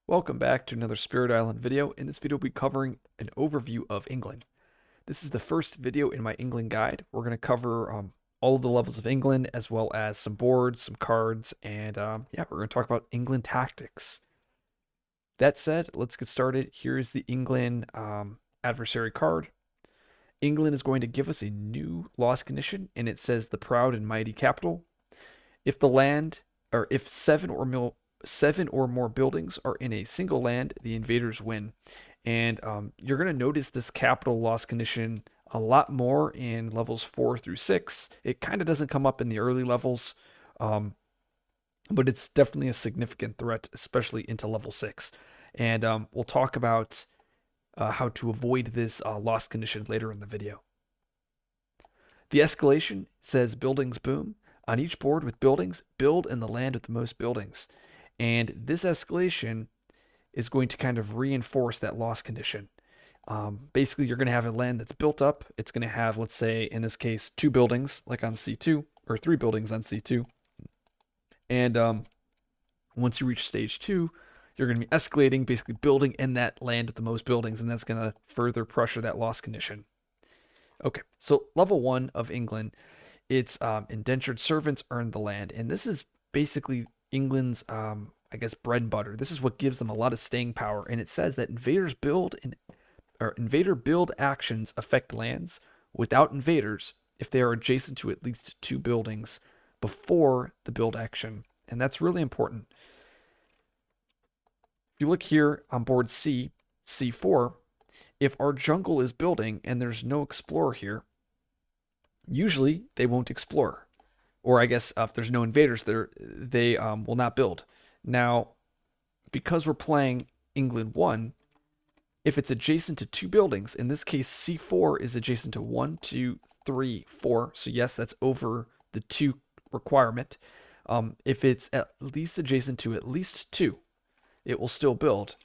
Welcome back to another Spirit Island video. In this video, we'll be covering an overview of England. This is the first video in my England guide. We're going to cover all of the levels of England, as well as some boards, some cards, and yeah, we're going to talk about England tactics. That said, let's get started. Here is the England adversary card. England is going to give us a new loss condition, and it says the proud and mighty capital. If the land, or if seven or more buildings are in a single land, the invaders win. And you're going to notice this capital loss condition a lot more in levels 4 through 6. It kind of doesn't come up in the early levels, but it's definitely a significant threat, especially into level 6. And we'll talk about how to avoid this loss condition later in the video. The escalation says buildings boom. On each board with buildings, build in the land with the most buildings. And this escalation is going to kind of reinforce that loss condition. Basically, you're going to have a land that's built up. It's going to have, let's say, in this case, 2 buildings, like on C2, or 3 buildings on C2. And once you reach stage 2, you're going to be escalating, basically building in that land with the most buildings, and that's going to further pressure that loss condition. Okay, so level 1 of England, it's indentured servants earn the land, and this is basically England's, I guess, bread and butter. This is what gives them a lot of staying power, and it says that invader build actions affect lands without invaders if they are adjacent to at least 2 buildings before the build action, and that's really important. If you look here on board C, C4, if our jungle is building and there's no explorer here, usually they won't explore. Or I guess if there's no invaders there, they will not build. Now, because we're playing England 1, if it's adjacent to 2 buildings, in this case C4 is adjacent to 1, 2, 3, 4. So yes, that's over the 2 requirement. If it's at least adjacent to at least 2, it will still build.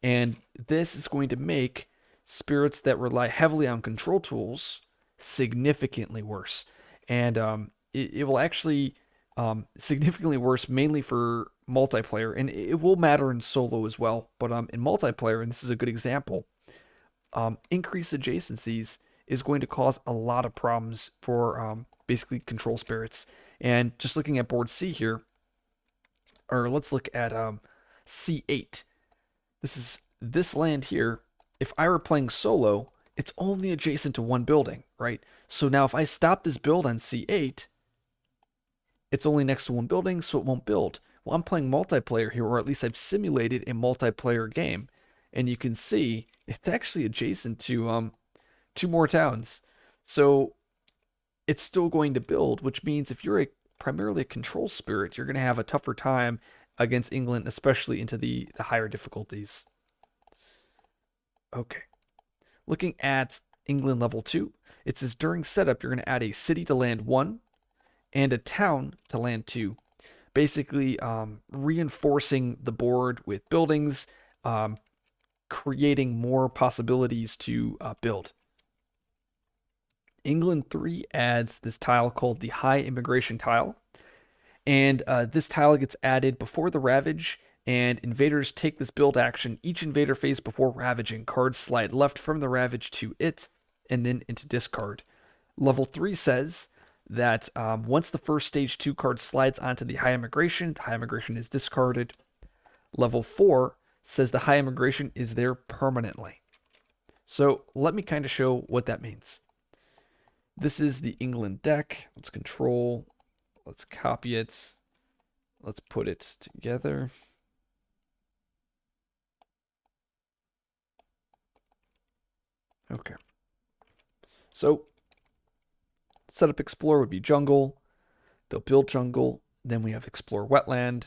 And this is going to make spirits that rely heavily on control tools significantly worse. And it will actually significantly worse, mainly for multiplayer, and it will matter in solo as well. But in multiplayer, and this is a good example, increased adjacencies is going to cause a lot of problems for basically control spirits. And just looking at board C here, or let's look at C8. This land here. If I were playing solo, it's only adjacent to 1 building, right? So now if I stop this build on C8, it's only next to 1 building, so it won't build. Well, I'm playing multiplayer here, or at least I've simulated a multiplayer game, and you can see it's actually adjacent to 2 more towns. So it's still going to build, which means if you're primarily a control spirit, you're going to have a tougher time against England, especially into the higher difficulties. Okay. Looking at England level 2, it says during setup, you're going to add a city to land 1 and a town to land 2. Basically, reinforcing the board with buildings, creating more possibilities to build. England 3 adds this tile called the High Immigration tile. And this tile gets added before the Ravage, and invaders take this build action. Each invader phase before ravaging, cards slide left from the Ravage to it, and then into discard. Level 3 says that once the first stage 2 card slides onto the High Immigration is discarded. Level 4 says the High Immigration is there permanently. So let me kind of show what that means. This is the England deck. Let's control. Let's copy it. Let's put it together. Okay. So, setup explore would be jungle. They'll build jungle. Then we have explore wetland.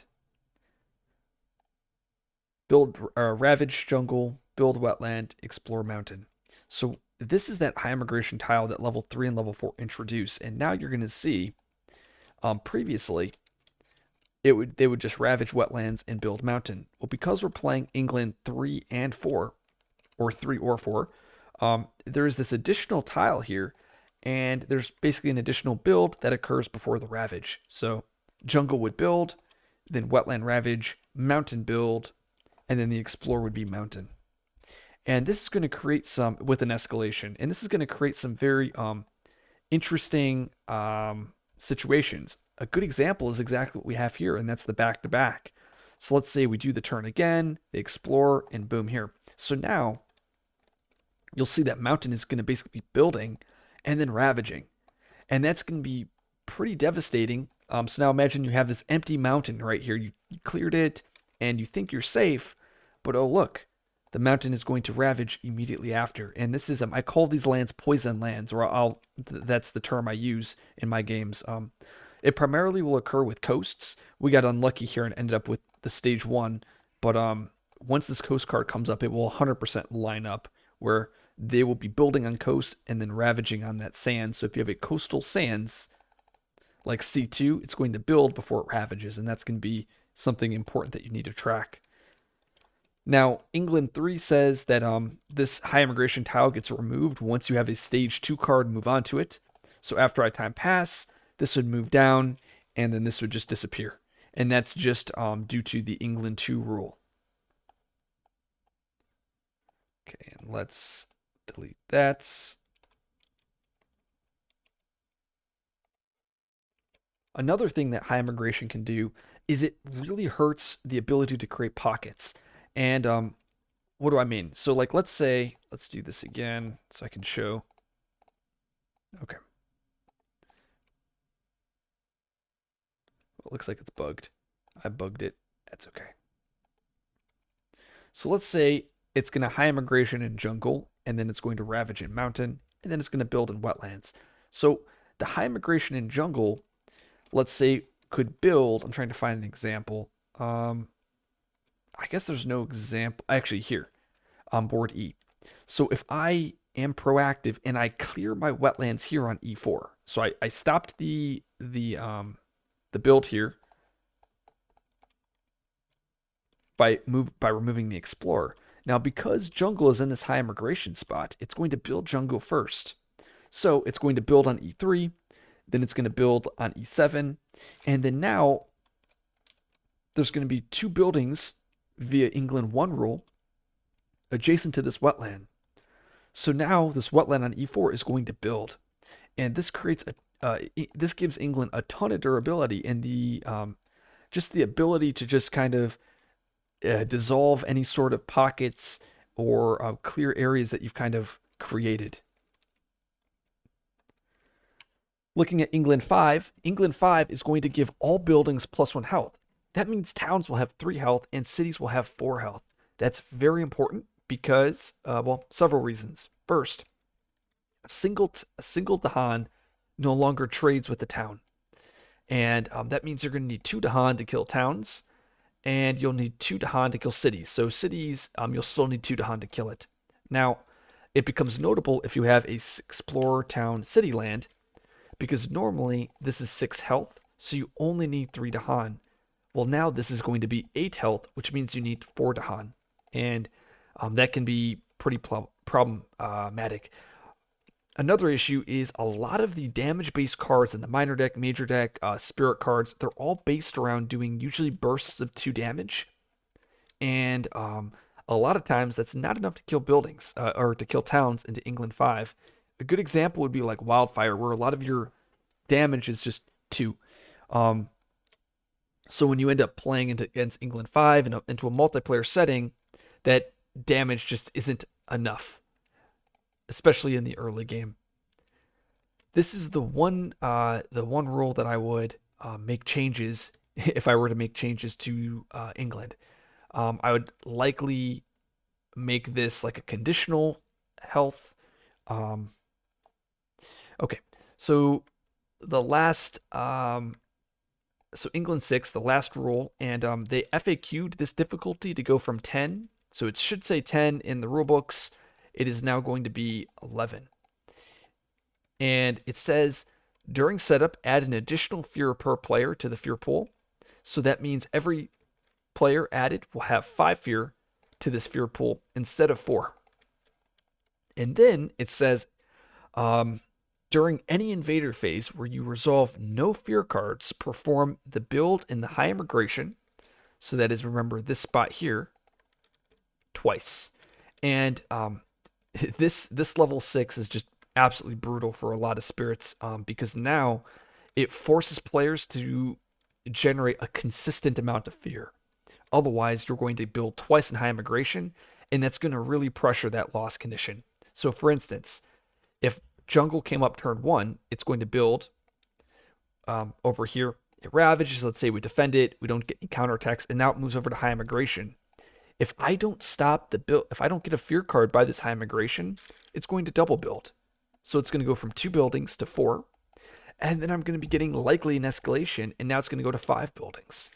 Build ravage jungle, build wetland, explore mountain. So this is that high immigration tile that level 3 and level 4 introduce. And now you're going to see previously they would just ravage wetlands and build mountain. Well, because we're playing England 3 and 4, or 3 or 4, there is this additional tile here, and there's basically an additional build that occurs before the ravage. So jungle would build, then wetland ravage, mountain build, and then the explore would be mountain. And this is going to create some with an escalation, and this is going to create some very interesting situations. A good example is exactly what we have here, and that's the back to back. So let's say we do the turn again, they explore, and boom here. So now you'll see that mountain is going to basically be building and then ravaging. And that's going to be pretty devastating. So now imagine you have this empty mountain right here. You cleared it and you think you're safe, but oh, look, the mountain is going to ravage immediately after. And this is, I call these lands poison lands, or that's the term I use in my games. It primarily will occur with coasts. We got unlucky here and ended up with the stage one, but once this coast card comes up, it will 100% line up where they will be building on coast and then ravaging on that sand. So if you have a coastal sands like C2, it's going to build before it ravages, and that's going to be something important that you need to track. Now, England 3 says that this high immigration tile gets removed once you have a stage 2 card move on to it. So after a time pass, this would move down, and then this would just disappear. And that's just due to the England 2 rule. Okay, and let's delete that. Another thing that high immigration can do is it really hurts the ability to create pockets. And what do I mean? So like, let's say, let's do this again so I can show. Okay. Well, it looks like it's bugged. I bugged it. That's okay. So let's say it's going to high immigration in jungle, and then it's going to ravage in mountain, and then it's going to build in wetlands. So the high immigration in jungle, let's say, could build. I'm trying to find an example. I guess there's no example. Actually, here on board E. So if I am proactive and I clear my wetlands here on E4, so I stopped the build here by removing the explorer. Now, because jungle is in this high immigration spot, it's going to build jungle first. So it's going to build on E3, then it's going to build on E7, and then now there's going to be two buildings via England 1 rule adjacent to this wetland. So now this wetland on E4 is going to build, and this creates this gives England a ton of durability and the just the ability to just kind of dissolve any sort of pockets or clear areas that you've kind of created. Looking at England 5 is going to give all buildings +1 health. That means towns will have 3 health and cities will have 4 health. That's very important because, well, several reasons. First, a single Dahan no longer trades with the town. And that means you're going to need 2 Dahan to kill towns, and you'll need 2 Dahan to kill cities. So cities, you'll still need 2 Dahan to kill it. Now, it becomes notable if you have a explorer town city land, because normally this is 6 health, so you only need 3 Dahan. Well, now this is going to be 8 health, which means you need 4 Dahan. And that can be pretty problematic. Another issue is a lot of the damage-based cards in the minor deck, major deck, spirit cards, they're all based around doing usually bursts of 2 damage. And a lot of times that's not enough to kill buildings or to kill towns into England 5. A good example would be like Wildfire, where a lot of your damage is just 2. So when you end up playing against England 5 and into a multiplayer setting, that damage just isn't enough, especially in the early game. This is the one rule that I would make changes if I were to make changes to England. I would likely make this like a conditional health. Okay, so the last so England 6, the last rule, and they FAQ'd this difficulty to go from 10. So it should say 10 in the rulebooks. It is now going to be 11. And it says, during setup, add an additional fear per player to the fear pool. So that means every player added will have 5 fear to this fear pool instead of 4. And then it says, during any invader phase where you resolve no fear cards, perform the build in the high immigration. So that is, remember, this spot here. twice. And this level 6 is just absolutely brutal for a lot of spirits, because now it forces players to generate a consistent amount of fear. Otherwise, you're going to build twice in high immigration, and that's going to really pressure that loss condition. So, for instance, if jungle came up turn 1, it's going to build over here. It ravages. Let's say we defend it, we don't get any counterattacks, and now it moves over to high immigration. If I don't stop the build, if I don't get a fear card by this high immigration, it's going to double build. So it's going to go from 2 buildings to 4, and then I'm going to be getting likely an escalation, and now it's going to go to 5 buildings.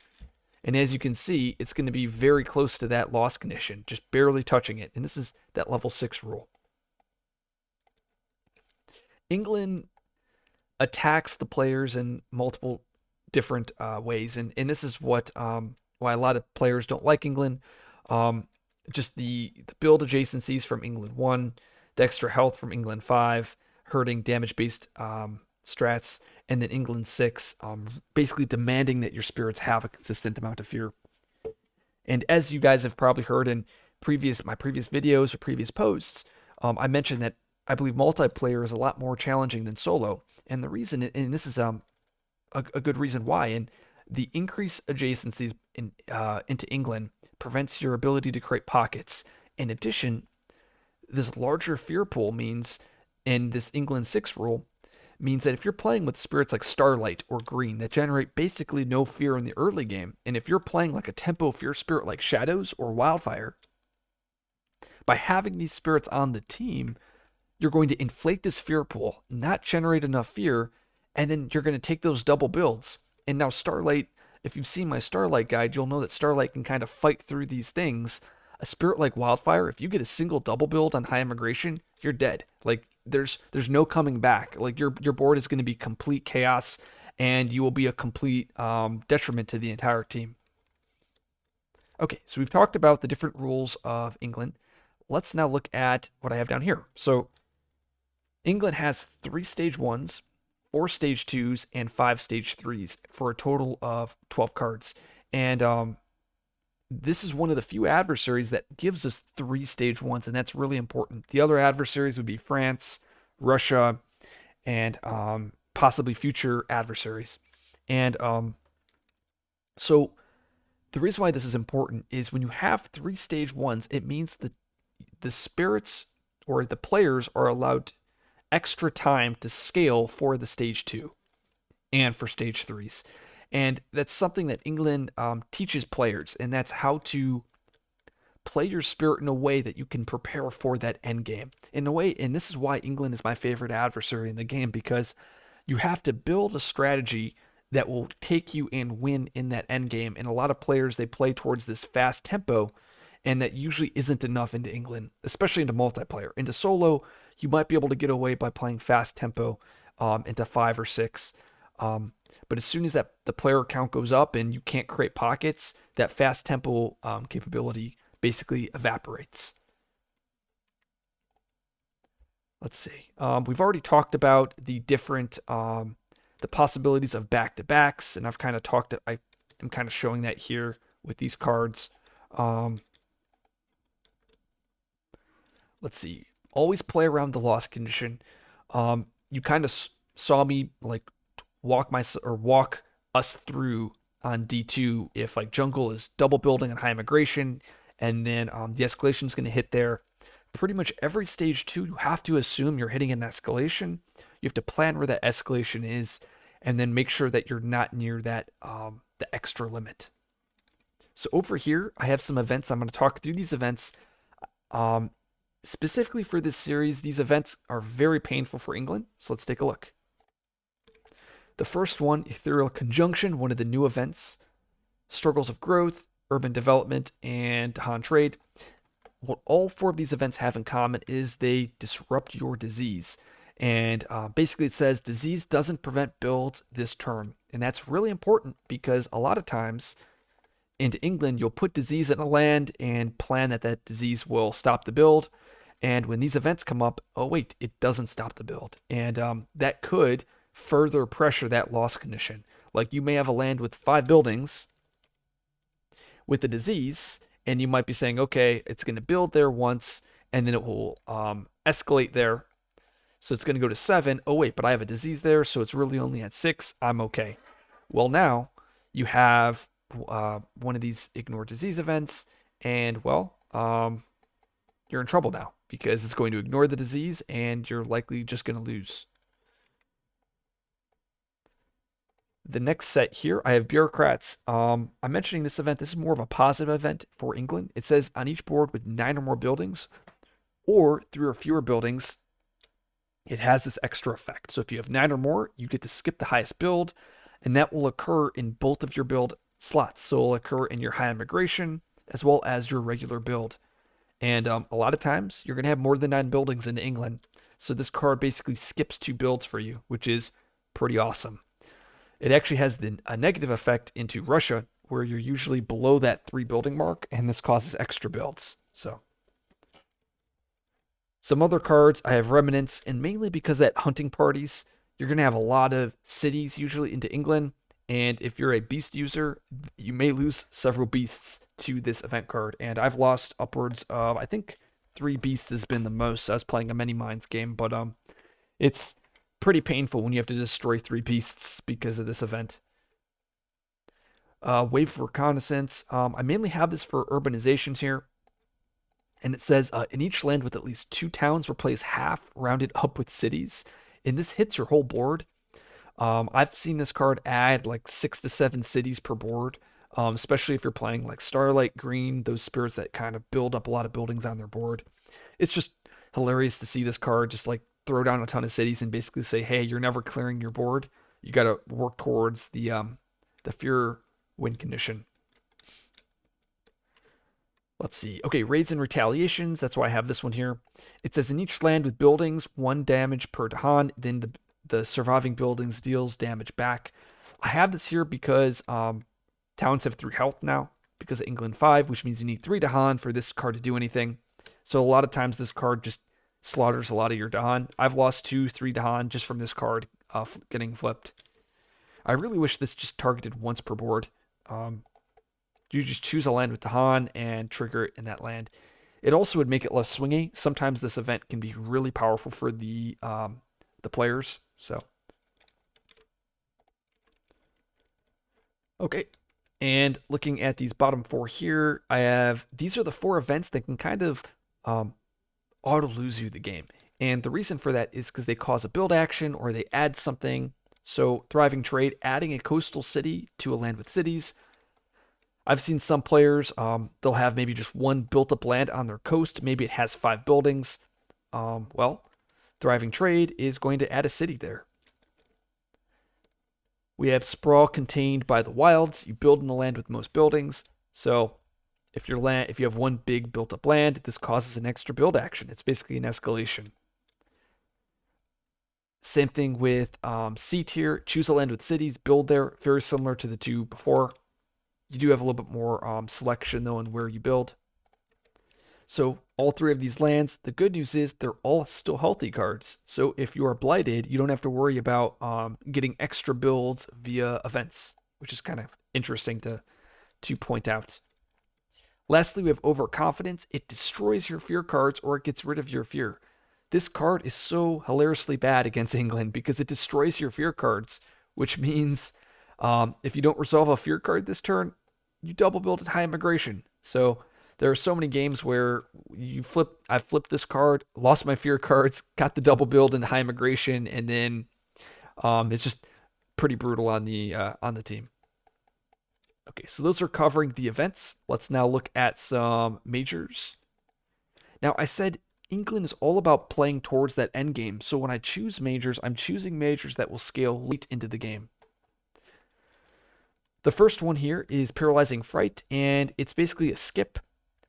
And as you can see, it's going to be very close to that loss condition, just barely touching it. And this is that level 6 rule. England attacks the players in multiple different ways, and this is what why a lot of players don't like England. Just the build adjacencies from England 1, the extra health from England 5, hurting damage-based strats, and then England 6, basically demanding that your spirits have a consistent amount of fear. And as you guys have probably heard in my previous videos or previous posts, I mentioned that I believe multiplayer is a lot more challenging than solo. And the reason, and this is a good reason why, and the increased adjacencies into England prevents your ability to create pockets. In addition, this larger fear pool means, and this England 6 rule, means that if you're playing with spirits like Starlight or Green that generate basically no fear in the early game, and if you're playing like a tempo fear spirit like Shadows or Wildfire, by having these spirits on the team, you're going to inflate this fear pool, not generate enough fear, and then you're going to take those double builds. And now Starlight, if you've seen my Starlight guide, you'll know that Starlight can kind of fight through these things. A spirit like Wildfire, if you get a single double build on high immigration, you're dead. Like there's no coming back. Like your board is going to be complete chaos, and you will be a complete detriment to the entire team. Okay, so we've talked about the different rules of England. Let's now look at what I have down here. So England has 3 stage 1s, 4 stage 2s, and 5 stage 3s for a total of 12 cards. And this is one of the few adversaries that gives us 3 stage 1s, and that's really important. The other adversaries would be France, Russia, and possibly future adversaries. And so the reason why this is important is when you have 3 stage 1s, it means that the spirits or the players are allowed extra time to scale for the stage 2 and for stage 3s. And that's something that England teaches players, and that's how to play your spirit in a way that you can prepare for that end game. In a way, and this is why England is my favorite adversary in the game, because you have to build a strategy that will take you and win in that end game. And a lot of players, they play towards this fast tempo, and that usually isn't enough into England, especially into multiplayer. Into solo, you might be able to get away by playing fast tempo into 5 or 6. But as soon as the player count goes up and you can't create pockets, that fast tempo capability basically evaporates. Let's see. We've already talked about the different the possibilities of back-to-backs, and I've kind of talked. I'm kind of showing that here with these cards. Let's see. Always play around the loss condition. You kind of saw me like walk us through on D2 if like jungle is double building and high immigration, and then the escalation is going to hit there. Pretty much every stage 2, you have to assume you're hitting an escalation. You have to plan where that escalation is, and then make sure that you're not near that the extra limit. So over here, I have some events. I'm going to talk through these events. Specifically for this series, these events are very painful for England. So let's take a look. The first one, Ethereal Conjunction, one of the new events. Struggles of Growth, Urban Development, and Han Trade. What all 4 of these events have in common is they disrupt your disease. And basically it says disease doesn't prevent builds this turn. And that's really important because a lot of times into England, you'll put disease in a land and plan that that disease will stop the build. And when these events come up, oh wait, it doesn't stop the build. And that could further pressure that loss condition. Like you may have a land with 5 buildings with a disease, and you might be saying, okay, it's going to build there once, and then it will escalate there. So it's going to go to 7. Oh, wait, but I have a disease there, so it's really only at 6. I'm okay. Well, now you have one of these ignore disease events, and, well, you're in trouble now because it's going to ignore the disease, and you're likely just going to lose. The next set here, I have bureaucrats. I'm mentioning this event. This is more of a positive event for England. It says on each board with 9 or more buildings, or 3 or fewer buildings, it has this extra effect. So if you have 9 or more, you get to skip the highest build, and that will occur in both of your build slots. So it'll occur in your high immigration as well as your regular build. And a lot of times, you're going to have more than 9 buildings in England. So this card basically skips 2 builds for you, which is pretty awesome. It actually has a negative effect into Russia, where you're usually below that 3 building mark, and this causes extra builds. So some other cards, I have remnants, and mainly because that hunting parties, you're going to have a lot of cities usually into England, and if you're a beast user, you may lose several beasts to this event card. And I've lost upwards of, I think, 3 beasts has been the most. I was playing a many mines game, but it's pretty painful when you have to destroy 3 beasts because of this event. Wave of reconnaissance. I mainly have this for urbanizations here. And it says, in each land with at least 2 towns, replace half rounded up with cities. And this hits your whole board. I've seen this card add like 6 to 7 cities per board, especially if you're playing like Starlight Green, those spirits that kind of build up a lot of buildings on their board. It's just hilarious to see this card just like throw down a ton of cities and basically say, hey, you're never clearing your board. You got to work towards the fear win condition. Let's see. Okay, raids and retaliations. That's why I have this one here. It says in each land with buildings, 1 damage per Dahan. Then the surviving buildings deals damage back. I have this here because towns have 3 health now because of England 5, which means you need 3 Dahan for this card to do anything. So a lot of times this card just slaughters a lot of your Dahan. I've lost 2, 3 Dahan just from this card getting flipped. I really wish this just targeted once per board. You just choose a land with Dahan and trigger it in that land. It also would make it less swingy. Sometimes this event can be really powerful for the players. So, okay. And looking at these bottom 4 here, I have these are the 4 events that can kind of auto lose you the game. And the reason for that is because they cause a build action or they add something. So, thriving trade, adding a coastal city to a land with cities. I've seen some players, they'll have maybe just 1 built-up land on their coast. Maybe it has 5 buildings. Well, Thriving Trade is going to add a city there. We have Sprawl contained by the wilds. You build in the land with most buildings. So if you have 1 big built-up land, this causes an extra build action. It's basically an escalation. Same thing with C tier. Choose a land with cities, build there. Very similar to the 2 before. You do have a little bit more selection, though, in where you build. So all 3 of these lands, the good news is they're all still healthy cards. So if you are blighted, you don't have to worry about getting extra builds via events, which is kind of interesting to point out. Lastly, we have Overconfidence. It destroys your fear cards or it gets rid of your fear. This card is so hilariously bad against England because it destroys your fear cards, which means if you don't resolve a fear card this turn, you double build at high immigration. So there are so many games where I've flipped this card, lost my fear cards, got the double build in high immigration, and then it's just pretty brutal on the team. Okay, so those are covering the events. Let's now look at some majors. Now I said England is all about playing towards that end game. So when I choose majors, I'm choosing majors that will scale late into the game. The first one here is Paralyzing Fright, and it's basically a skip.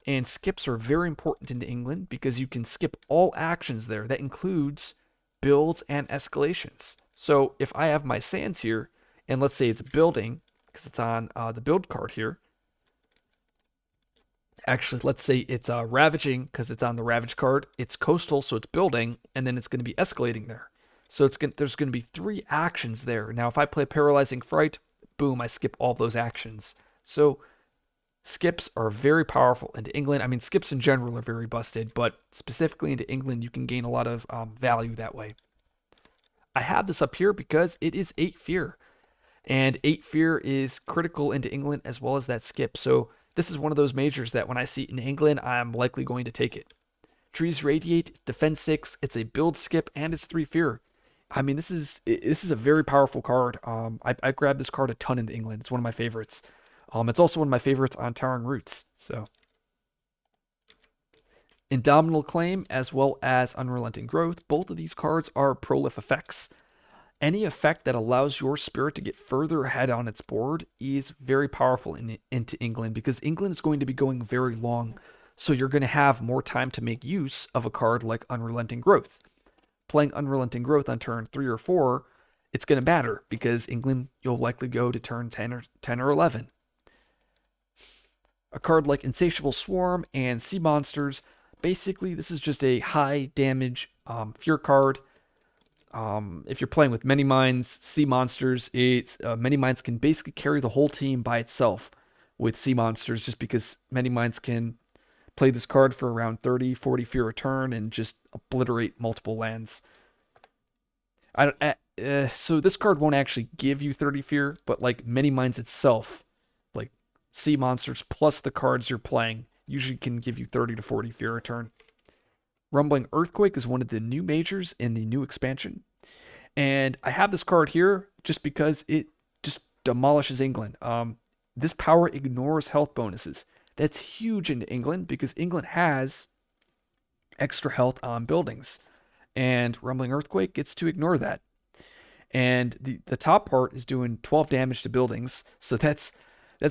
And skips are very important into England because you can skip all actions there. That includes builds and escalations. So if I have my sands here, and let's say it's building, because it's on the build card here. Actually, let's say it's ravaging, because it's on the ravage card. It's coastal, so it's building, and then it's going to be escalating there. So there's going to be 3 actions there. Now, if I play Paralyzing Fright, boom, I skip all those actions. So Skips are very powerful into England. I mean, skips in general are very busted, but specifically into England, you can gain a lot of value that way. I have this up here because it is 8 fear, and 8 fear is critical into England as well as that skip. So this is one of those majors that when I see it in England, I'm likely going to take it. Trees Radiate, defense 6, it's a build skip, and it's 3 fear. I mean, this is a very powerful card. I grabbed this card a ton into England. It's one of my favorites. It's also one of my favorites on Towering Roots. So, Indomitable Claim as well as Unrelenting Growth, both of these cards are prolif effects. Any effect that allows your spirit to get further ahead on its board is very powerful into England because England is going to be going very long. So you're going to have more time to make use of a card like Unrelenting Growth. Playing Unrelenting Growth on turn 3 or 4, it's going to matter because England, you'll likely go to turn 10 or 11. A card like Insatiable Swarm and Sea Monsters, basically this is just a high damage fear card. If you're playing with many minds, Sea Monsters, many minds can basically carry the whole team by itself with Sea Monsters just because many minds can play this card for around 30, 40 fear a turn and just obliterate multiple lands. So this card won't actually give you 30 fear, but like many minds itself, like Sea Monsters plus the cards you're playing, usually can give you 30 to 40 fear a turn. Rumbling Earthquake is one of the new majors in the new expansion. And I have this card here just because it just demolishes England. This power ignores health bonuses. That's huge into England because England has extra health on buildings. And Rumbling Earthquake gets to ignore that. And the top part is doing 12 damage to buildings. So that's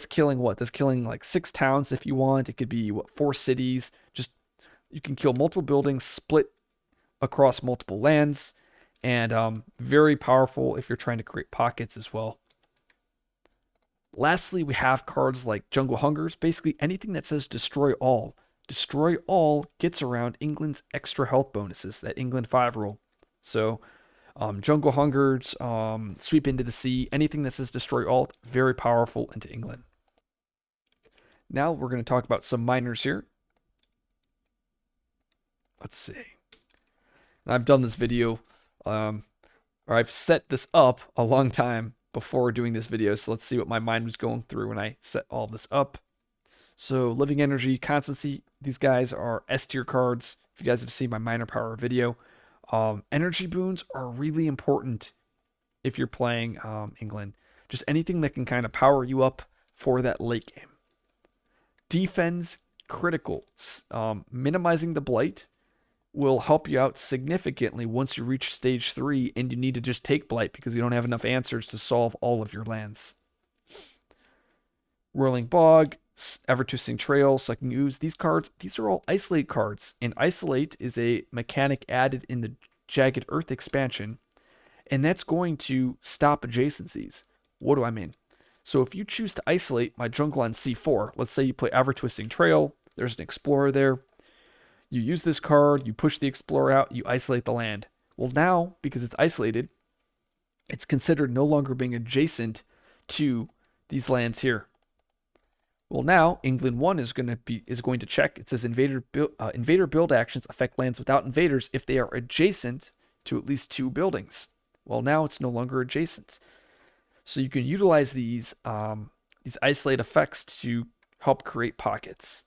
killing what? That's killing like 6 towns if you want. It could be 4 cities. Just you can kill multiple buildings split across multiple lands, and very powerful if you're trying to create pockets as well. Lastly, we have cards like Jungle Hungers. Basically, anything that says destroy all. Destroy all gets around England's extra health bonuses, that England 5 rule. So, Jungle Hungers, Sweep into the Sea, anything that says destroy all, very powerful into England. Now we're going to talk about some minors here. Let's see. And I've done this video, or I've set this up a long time before doing this video. So let's see what my mind was going through when I set all this up. So Living Energy, Constancy, these guys are S tier cards. If you guys have seen my minor power video, energy boons are really important if you're playing England. Just anything that can kind of power you up for that late game. Defense critical. Minimizing the blight will help you out significantly once you reach stage 3 and you need to just take blight because you don't have enough answers to solve all of your lands. Whirling Bog, Ever-Twisting Trail, Sucking Ooze, these cards, these are all Isolate cards, and Isolate is a mechanic added in the Jagged Earth expansion, and that's going to stop adjacencies. What do I mean? So if you choose to isolate my jungle on C4, let's say you play Ever-Twisting Trail, there's an Explorer there, you use this card, you push the Explorer out, you isolate the land. Well now, because it's isolated, it's considered no longer being adjacent to these lands here. Well now, England 1 is going to check. It says invader build actions affect lands without invaders if they are adjacent to at least 2 buildings. Well now it's no longer adjacent. So you can utilize these isolate effects to help create pockets.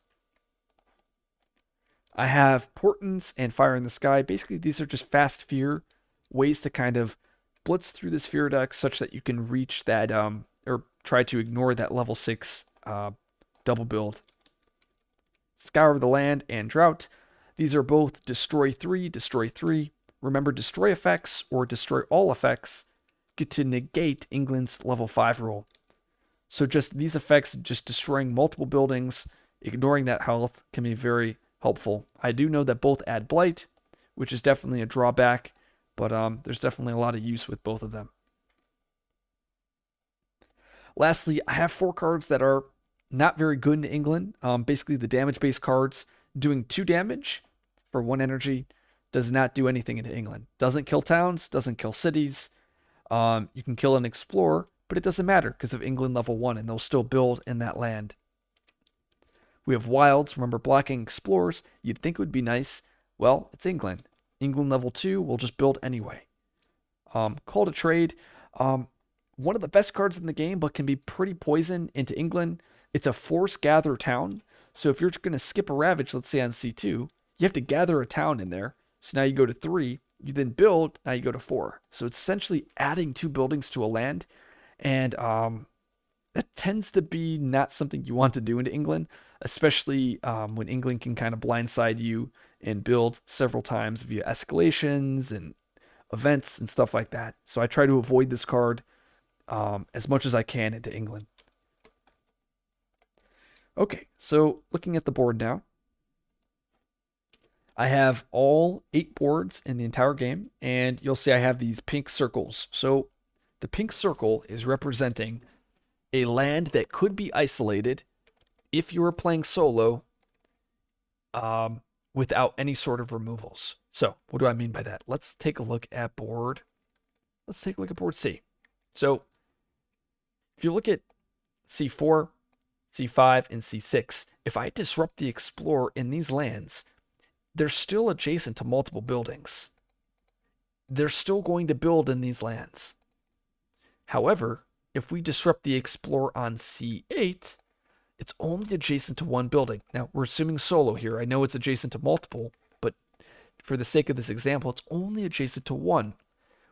I have Portents and Fire in the Sky. Basically, these are just fast fear ways to kind of blitz through this fear deck such that you can reach that, or try to ignore that level 6 double build. Scour the Land and Drought. These are both destroy 3, destroy 3. Remember, destroy effects or destroy all effects get to negate England's level 5 rule. So just these effects, just destroying multiple buildings, ignoring that health, can be very helpful. I do know that both add blight, which is definitely a drawback, but there's definitely a lot of use with both of them. Lastly, I have 4 cards that are not very good in England. Basically, the damage-based cards doing 2 damage for 1 energy does not do anything into England. Doesn't kill towns, doesn't kill cities. You can kill an explorer, but it doesn't matter because of England level 1, and they'll still build in that land. We have wilds. Remember, blocking explorers. You'd think it would be nice. Well, it's England. England level 2, we'll just build anyway. Call to trade. Um, One of the best cards in the game, but can be pretty poison into England. It's a force gather town. So if you're going to skip a ravage, let's say on C2, you have to gather a town in there. So now you go to 3, you then build, now you go to 4. So it's essentially adding 2 buildings to a land. And that tends to be not something you want to do into England, especially when England can kind of blindside you and build several times via escalations and events and stuff like that. So I try to avoid this card as much as I can into England. Okay, so looking at the board now, I have all 8 boards in the entire game, and you'll see I have these pink circles. So the pink circle is representing a land that could be isolated if you were playing solo without any sort of removals. So what do I mean by that? Let's take a look at board. Let's take a look at board C. So if you look at C4, C5, and C6, if I disrupt the explorer in these lands, they're still adjacent to multiple buildings. They're still going to build in these lands. However, if we disrupt the explorer on C8, it's only adjacent to one building. Now, we're assuming solo here. I know it's adjacent to multiple, but for the sake of this example, it's only adjacent to one,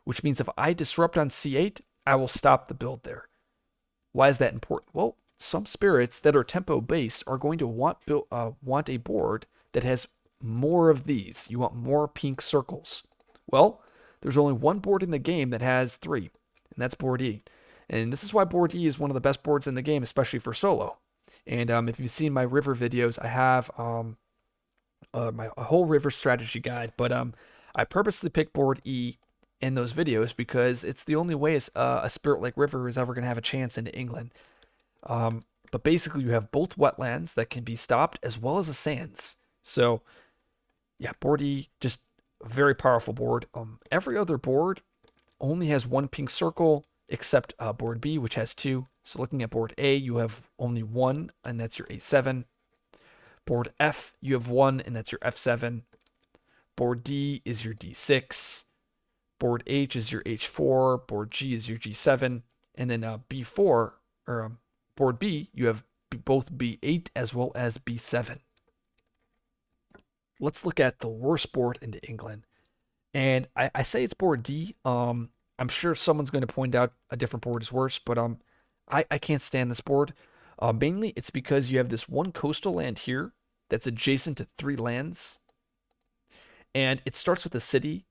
which means if I disrupt on C8, I will stop the build there. Why is that important? Well, some spirits that are tempo-based are going to want a board that has more of these. You want more pink circles. Well, there's only one board in the game that has 3, and that's board E. And this is why board E is one of the best boards in the game, especially for solo. And if you've seen my river videos, I have my whole river strategy guide. But I purposely picked board E in those videos because it's the only way a spirit like river is ever going to have a chance into England. But basically, you have both wetlands that can be stopped as well as the sands. So yeah, board E, just a very powerful board. Every other board only has 1 pink circle except board B, which has 2. So looking at board A, you have only 1, and that's your A7. Board F, you have 1, and that's your F7. Board D is your D6. Board H is your H4. Board G is your G7. And then B4, or board B, you have both B8 as well as B7. Let's look at the worst board into England. And I say it's board D. I'm sure someone's going to point out a different board is worse, but I can't stand this board. Mainly, it's because you have this one coastal land here that's adjacent to 3 lands, and it starts with a city.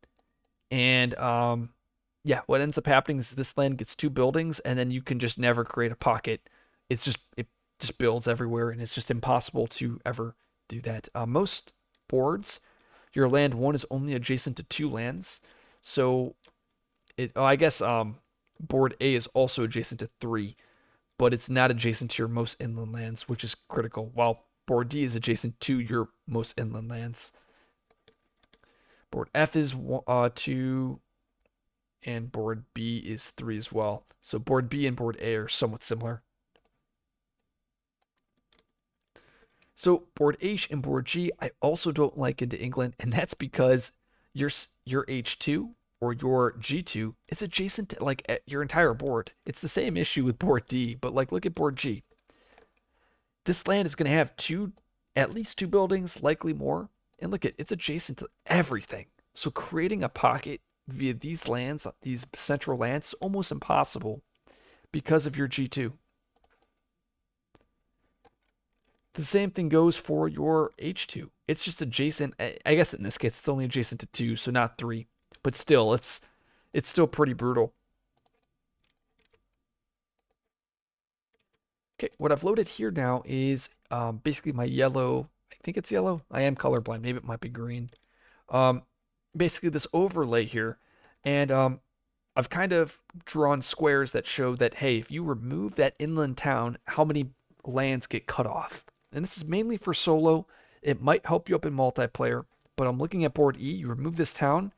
And yeah, what ends up happening is this land gets 2 buildings, and then you can just never create a pocket. It just builds everywhere, and it's just impossible to ever do that. Most boards, your land 1 is only adjacent to 2 lands, so I guess board A is also adjacent to 3, but it's not adjacent to your most inland lands, which is critical, while board D is adjacent to your most inland lands. Board F is 2, and board B is 3 as well. So board B and board A are somewhat similar. So board H and board G, I also don't like into England, and that's because your H2 or your G2 is adjacent to like your entire board. It's the same issue with board D, but like look at board G. This land is going to have at least 2 buildings, likely more. And look at it's adjacent to everything. So creating a pocket via these lands, these central lands, is almost impossible because of your G2. The same thing goes for your H2. It's just adjacent. I guess in this case, it's only adjacent to 2, so not 3. But still, it's still pretty brutal. Okay, what I've loaded here now is basically my yellow. I think it's yellow. I am colorblind. Maybe it might be green. Basically this overlay here, and I've kind of drawn squares that show that, hey, if you remove that inland town, how many lands get cut off. And this is mainly for solo. It might help you up in multiplayer, but I'm looking at board E. You remove this town,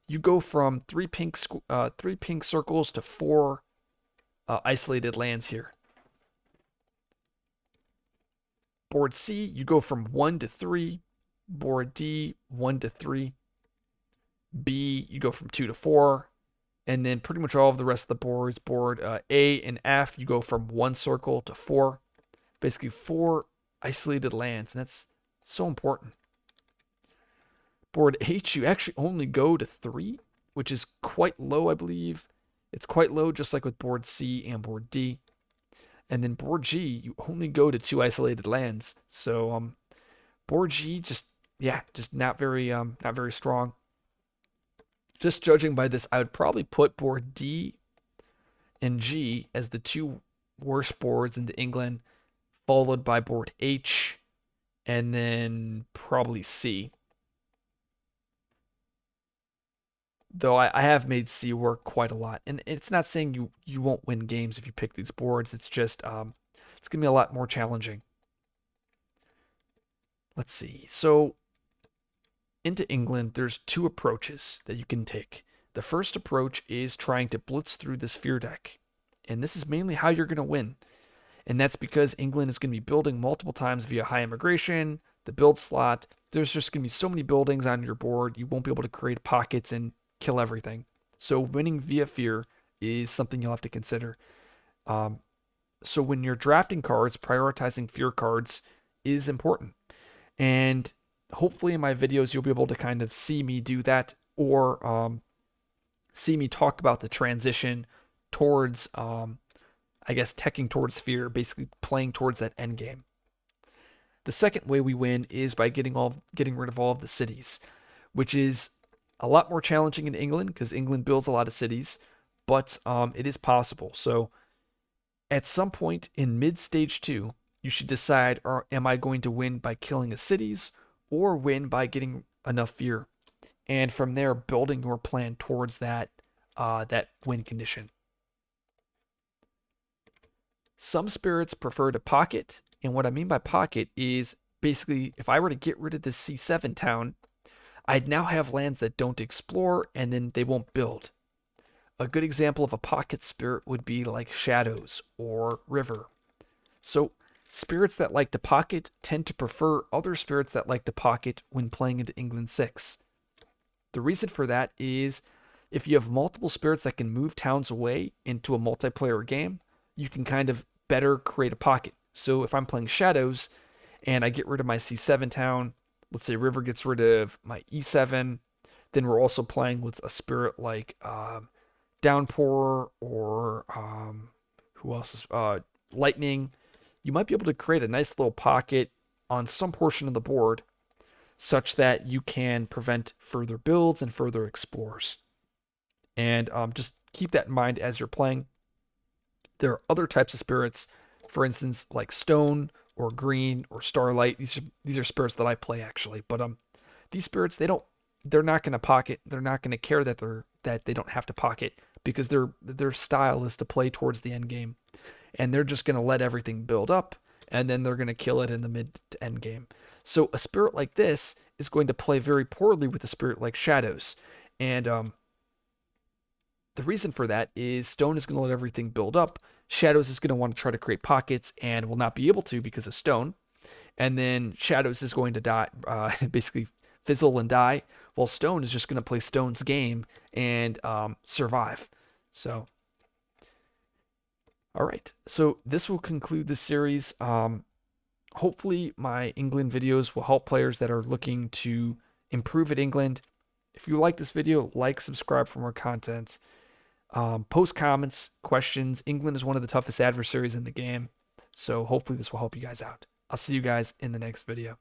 you go from 3 pink circles to 4 isolated lands here. Board C, you go from 1 to 3. Board D, 1 to 3. B, you go from 2 to 4. And then pretty much all of the rest of the boards, board A and F, you go from 1 circle to 4. Basically 4 isolated lands, and that's so important. Board H, you actually only go to 3, which is quite low, I believe. It's quite low, just like with board C and board D. And then board G, you only go to 2 isolated lands. So board G just not very strong. Just judging by this, I would probably put board D and G as the 2 worst boards into England, followed by board H, and then probably C. Though I have made C work quite a lot. And it's not saying you won't win games if you pick these boards. It's just it's going to be a lot more challenging. Let's see. So into England, there's 2 approaches that you can take. The first approach is trying to blitz through this fear deck. And this is mainly how you're going to win. And that's because England is going to be building multiple times via high immigration, the build slot. There's just going to be so many buildings on your board, you won't be able to create pockets and kill everything. So winning via fear is something you'll have to consider. So when you're drafting cards, prioritizing fear cards is important. And hopefully in my videos, you'll be able to kind of see me do that, or see me talk about the transition towards, I guess, teching towards fear, basically playing towards that end game. The second way we win is by getting rid of all of the cities, which is a lot more challenging in England because England builds a lot of cities, but it is possible. So at some point in mid-stage 2, you should decide, am I going to win by killing the cities or win by getting enough fear? And from there, building your plan towards that win condition. Some spirits prefer to pocket, and what I mean by pocket is basically if I were to get rid of this C7 town, I'd now have lands that don't explore, and then they won't build. A good example of a pocket spirit would be like Shadows or River. So spirits that like to pocket tend to prefer other spirits that like to pocket when playing into England 6. The reason for that is if you have multiple spirits that can move towns away into a multiplayer game, you can kind of better create a pocket. So if I'm playing Shadows and I get rid of my C7 town, let's say River gets rid of my E7, then we're also playing with a spirit like Downpour or who else is Lightning. You might be able to create a nice little pocket on some portion of the board such that you can prevent further builds and further explores. And just keep that in mind as you're playing. There are other types of spirits, for instance, like Stone or Green or Starlight. These are spirits that I play actually, but these spirits they're not going to pocket. They're not going to care that they don't have to pocket because their style is to play towards the end game, and they're just going to let everything build up, and then they're going to kill it in the mid to end game. So a spirit like this is going to play very poorly with a spirit like Shadows, and the reason for that is Stone is going to let everything build up. Shadows is going to want to try to create pockets and will not be able to because of Stone. And then Shadows is going to die, basically fizzle and die, while Stone is just going to play Stone's game and survive. So, all right. So this will conclude this series. Hopefully my England videos will help players that are looking to improve at England. If you like this video, like, subscribe for more content. Post comments, questions. England is one of the toughest adversaries in the game, so hopefully this will help you guys out. I'll see you guys in the next video.